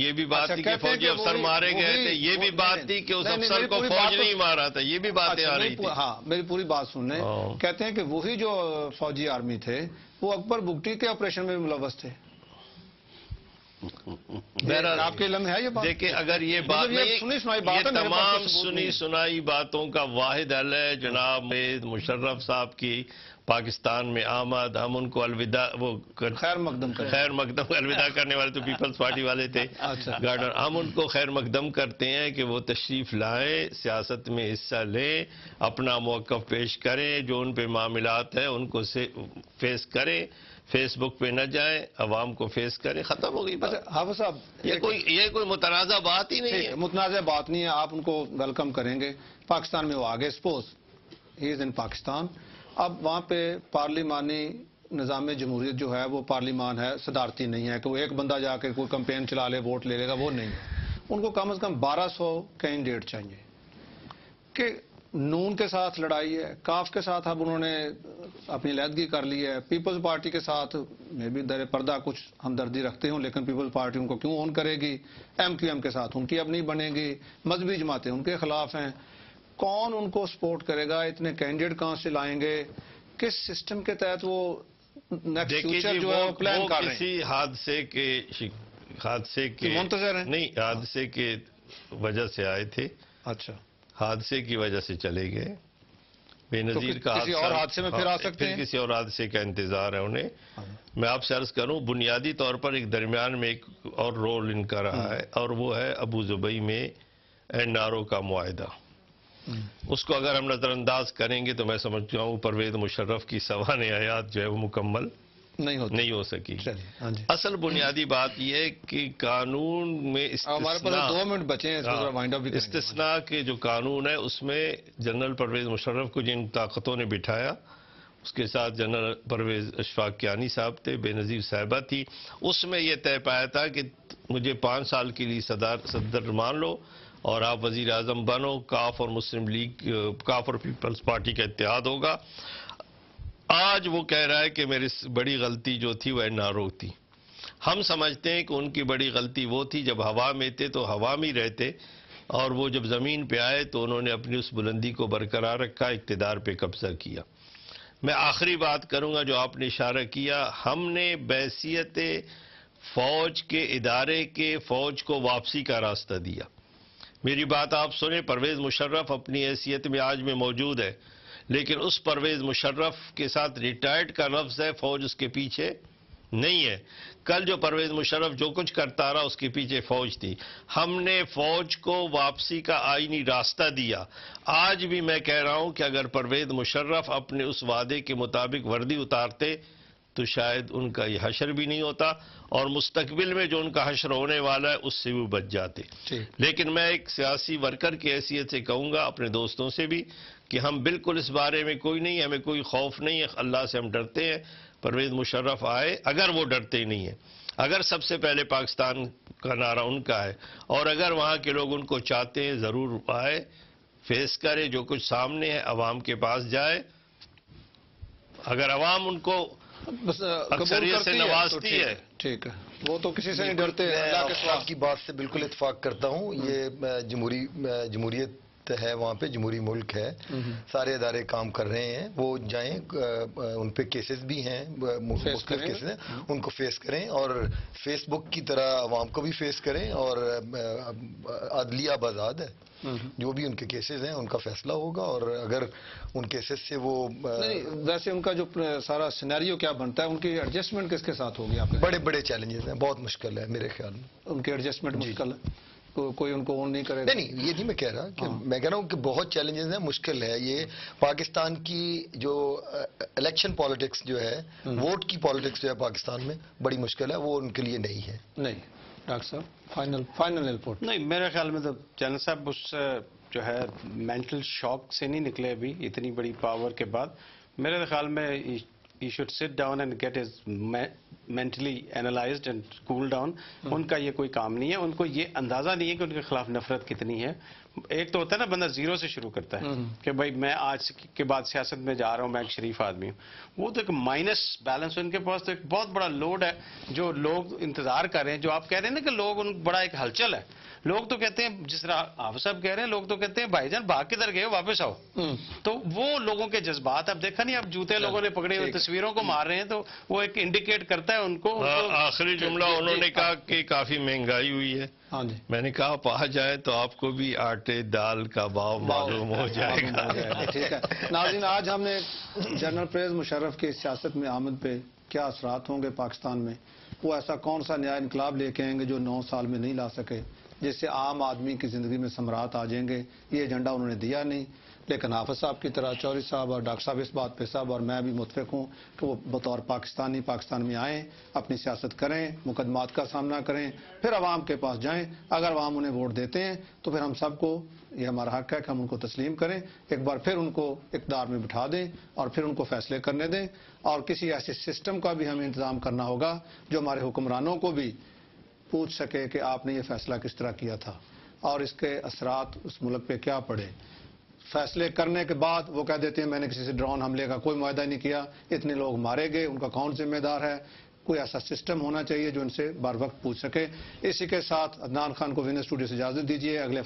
یہ بھی بات تھی کہ فوجی افسر مارے گئے تھے، یہ بھی بات تھی کہ اس افسر کو فوج نہیں مارا تھا، یہ بھی باتیں آ رہی تھی. ہاں میری پوری بات سن لیں. کہتے ہیں کہ وہی جو فوجی آرمی تھے وہ اکبر بگٹی کے آپریشن میں ملوث تھے. آپ کے علم ہے یہ بات؟ دیکھیں اگر یہ بات یہ تمام سنی سنائی باتوں کا واحد حل ہے جناب مشرف صاحب کی پاکستان میں آمد. ہم ان کو الوداع وہ خیر مقدم الوداع کرنے والے تو پیپلز پارٹی والے تھے گارڈر. ہم ان کو خیر مقدم کرتے ہیں کہ وہ تشریف لائیں، سیاست میں حصہ لیں، اپنا موقف پیش کریں، جو ان پہ معاملات ہیں ان کو فیس کریں، فیس بک پہ نہ جائیں، عوام کو فیس کریں. ختم ہو گئی بات. حافظ صاحب یہ کوئی متنازع بات ہی نہیں ہے. متنازع بات نہیں ہے. آپ ان کو ویلکم کریں گے. پاکستان میں وہ آگے سپوز ہی از ان پاکستان. اب وہاں پہ پارلیمانی نظام جمہوریت جو ہے وہ پارلیمان ہے، صدارتی نہیں ہے کہ وہ ایک بندہ جا کے کوئی کمپین چلا لے ووٹ لے لے گا، وہ نہیں ہے. ان کو کم از کم 1200 کینڈیڈیٹ چاہیے. کہ نون کے ساتھ لڑائی ہے، کاف کے ساتھ اب انہوں نے اپنی علیحدگی کر لی ہے، پیپلز پارٹی کے ساتھ میں بھی در پردہ کچھ ہمدردی رکھتے ہوں لیکن پیپلز پارٹی ان کو کیوں اون کرے گی، ایم کیو ایم کے ساتھ ان کی اب نہیں بنے گی، مذہبی جماعتیں ان کے خلاف ہیں. کون ان کو سپورٹ کرے گا؟ اتنے کینڈیڈیٹ کہاں سے لائیں گے؟ کس سسٹم کے تحت وہ نیکسٹ فیوچر جو ہے وہ پلان کر رہے ہیں؟ کسی حادثے کے منتظر ہیں؟ نہیں، حادثے کے وجہ سے آئے تھے. اچھا، حادثے کی وجہ سے چلے گئے. بے نظیر کا کسی اور حادثے میں پھر آ سکتے ہیں، کسی اور حادثے کا انتظار ہے انہیں. میں آپ سے عرض کروں بنیادی طور پر ایک درمیان میں ایک اور رول ان کا رہا ہے اور وہ ہے ابو ظبی میں این آر او کا معاہدہ. اس کو اگر ہم نظر انداز کریں گے تو میں سمجھتا ہوں پرویز مشرف کی سوانح حیات جو ہے وہ مکمل نہیں ہو سکی. اصل بنیادی بات یہ ہے کہ قانون میں استثناء کے جو قانون ہے اس میں جنرل پرویز مشرف کو جن طاقتوں نے بٹھایا، اس کے ساتھ جنرل پرویز اشفاق کیانی صاحب تھے، بے نظیر صاحبہ تھی. اس میں یہ طے پایا تھا کہ مجھے 5 سال کے لیے صدر مان لو اور آپ وزیر اعظم بنو. کاف اور مسلم لیگ، کاف اور پیپلز پارٹی کا اتحاد ہوگا. آج وہ کہہ رہا ہے کہ میری بڑی غلطی جو تھی وہ این آر او تھی. ہم سمجھتے ہیں کہ ان کی بڑی غلطی وہ تھی جب ہوا میں تھے تو ہوا میں رہتے، اور وہ جب زمین پہ آئے تو انہوں نے اپنی اس بلندی کو برقرار رکھا، اقتدار پہ قبضہ کیا. میں آخری بات کروں گا جو آپ نے اشارہ کیا. ہم نے بحیثیت فوج کے ادارے کے فوج کو واپسی کا راستہ دیا. میری بات آپ سنیں، پرویز مشرف اپنی حیثیت میں آج میں موجود ہے لیکن اس پرویز مشرف کے ساتھ ریٹائرڈ کا لفظ ہے، فوج اس کے پیچھے نہیں ہے. کل جو پرویز مشرف جو کچھ کرتا رہا اس کے پیچھے فوج تھی. ہم نے فوج کو واپسی کا آئینی راستہ دیا. آج بھی میں کہہ رہا ہوں کہ اگر پرویز مشرف اپنے اس وعدے کے مطابق وردی اتارتے تو شاید ان کا یہ حشر بھی نہیں ہوتا اور مستقبل میں جو ان کا حشر ہونے والا ہے اس سے وہ بچ جاتے. لیکن میں ایک سیاسی ورکر کی حیثیت سے کہوں گا اپنے دوستوں سے بھی کہ ہم بالکل اس بارے میں کوئی نہیں، ہمیں کوئی خوف نہیں ہے، اللہ سے ہم ڈرتے ہیں. پرویز مشرف آئے، اگر وہ ڈرتے نہیں ہیں، اگر سب سے پہلے پاکستان کا نعرہ ان کا ہے اور اگر وہاں کے لوگ ان کو چاہتے ہیں ضرور آئے، فیس کرے، جو کچھ سامنے ہے عوام کے پاس جائے. اگر عوام ان کو اکثریت سے نوازتی ہے ٹھیک ہے، وہ تو کسی سے نہیں ڈرتے. آپ کی بات سے بالکل اتفاق کرتا ہوں. یہ جمہوریت ہے، وہاں پہ جمہوری ملک ہے، سارے ادارے کام کر رہے ہیں. وہ جائیں، ان پہ کیسز بھی ہیں، مختلف کیسز ہیں، ان کو فیس کریں اور فیس بک کی طرح عوام کو بھی فیس کریں. اور عدلیہ آزاد ہے، جو بھی ان کے کیسز ہیں ان کا فیصلہ ہوگا. اور اگر ان کیسز سے وہ ویسے ان کا جو سارا سینیریو کیا بنتا ہے، ان کی ایڈجسٹمنٹ کس کے ساتھ ہوگی؟ آپ بڑے بڑے چیلنجز ہیں، بہت مشکل ہے میرے خیال میں ان کی ایڈجسٹمنٹ. مشکل ہے، کوئی ان کو اون نہیں کرے گا. نہیں، یہ نہیں میں کہہ رہا کہ میں کہہ رہا ہوں کہ بہت چیلنجز ہیں، مشکل ہے. یہ پاکستان کی جو الیکشن پالیٹکس جو ہے، ووٹ کی پالیٹکس جو ہے پاکستان میں بڑی مشکل ہے، وہ ان کے لیے نہیں ہے. نہیں ڈاکٹر صاحب فائنل رپورٹ. نہیں، میرے خیال میں تو جنرل صاحب اس جو ہے مینٹل شاک سے نہیں نکلے ابھی اتنی بڑی پاور کے بعد. میرے خیال میں he should sit down and get his mentally analysed and cool down. ان کا یہ کوئی کام نہیں ہے. ان کو یہ اندازہ نہیں ہے کہ ان کے خلاف نفرت کتنی ہے. ایک تو ہوتا ہے نا بندہ زیرو سے شروع کرتا ہے کہ بھائی میں آج کے بعد سیاست میں جا رہا ہوں, میں ایک شریف آدمی ہوں. وہ تو ایک مائنس بیلنس. ان کے پاس تو ایک بہت بڑا لوڈ ہے جو لوگ انتظار کر رہے ہیں. جو آپ کہہ رہے ہیں نا کہ لوگ ان بڑا ایک ہلچل ہے. لوگ تو کہتے ہیں, جس طرح آپ صاحب کہہ رہے ہیں, لوگ تو کہتے ہیں بھائی جان بھاگ کدھر گئے ہو, واپس آؤ. تو وہ لوگوں کے جذبات اب دیکھا نہیں, اب جوتے لوگوں نے پکڑے ہوئے تصویروں کو مار رہے ہیں, تو وہ ایک انڈیکیٹ کرتا ہے ان کو. آخری جملہ انہوں نے کہا کہ کافی مہنگائی ہوئی ہے. ہاں جی, میں نے کہا آپ آ جائیں تو آپ کو بھی آٹے دال کا بھاؤ معلوم ہو جائے گا. ٹھیک ہے ناظرین, آج ہم نے جنرل پرویز مشرف کی سیاست میں آمد پہ کیا اثرات ہوں گے پاکستان میں, وہ ایسا کون سا نیا انقلاب لے کے آئیں گے جو 9 سال میں نہیں لا سکے, جس سے عام آدمی کی زندگی میں ثمرات آ جائیں گے. یہ ایجنڈا انہوں نے دیا نہیں, لیکن حافظ صاحب کی طرح چوہدری صاحب اور ڈاکٹر صاحب اس بات پہ صاحب اور میں بھی متفق ہوں کہ وہ بطور پاکستان میں آئیں, اپنی سیاست کریں, مقدمات کا سامنا کریں, پھر عوام کے پاس جائیں. اگر عوام انہیں ووٹ دیتے ہیں تو پھر ہم سب کو یہ ہمارا حق ہے کہ ہم ان کو تسلیم کریں, ایک بار پھر ان کو اقتدار میں بٹھا دیں اور پھر ان کو فیصلے کرنے دیں. اور کسی ایسے سسٹم کا بھی ہمیں انتظام کرنا ہوگا جو ہمارے حکمرانوں کو بھی پوچھ سکے کہ آپ نے یہ فیصلہ کس طرح کیا تھا اور اس کے اثرات اس ملک پہ کیا پڑے. فیصلے کرنے کے بعد وہ کہہ دیتے ہیں میں نے کسی سے ڈرون حملے کا کوئی معاہدہ نہیں کیا, اتنے لوگ مارے گئے, ان کا کون ذمہ دار ہے. کوئی ایسا سسٹم ہونا چاہیے جو ان سے بر وقت پوچھ سکے. اسی کے ساتھ عدنان خان کو وین اسٹوڈیو سے اجازت دیجیے. اگلے